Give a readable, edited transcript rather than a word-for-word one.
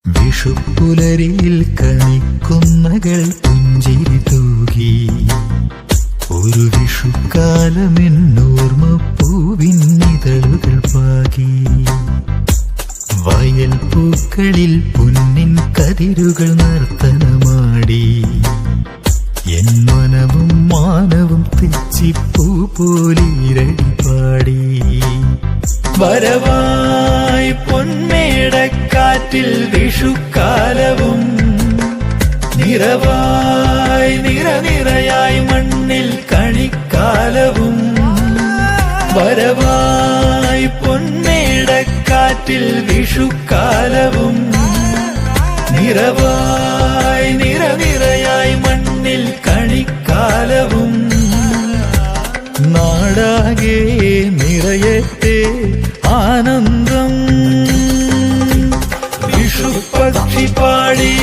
വിഷുപ്പുലരിയിൽ കണിക്കുന്നകൾ പുഞ്ചിരി തൂകി ഒരു വിഷുക്കാലമെന്നോർമ്മ പൂവിന്നിതളുകൾ പാകി വയൽ പൂക്കളിൽ പൊന്നിൻ കതിരുകൾ നർത്തനമാടി എൻ മനവും മാനവും തെച്ചിപ്പൂ പോലിരടി പാടി വരവായി പൊന്മേടക്കാറ്റിൽ വിഷുക്കാലവും നിറവായി നിറനിറയായി മണ്ണിൽ കണിക്കാലവും വരവായി പൊന്മേടക്കാറ്റിൽ വിഷുക്കാലവും നിറവായി നിറനിറയായി മണ്ണിൽ കണിക്കാലവും നാടാകെ നിറയട്ടെ ആനന്ദം വിഷുപക്ഷി പാടി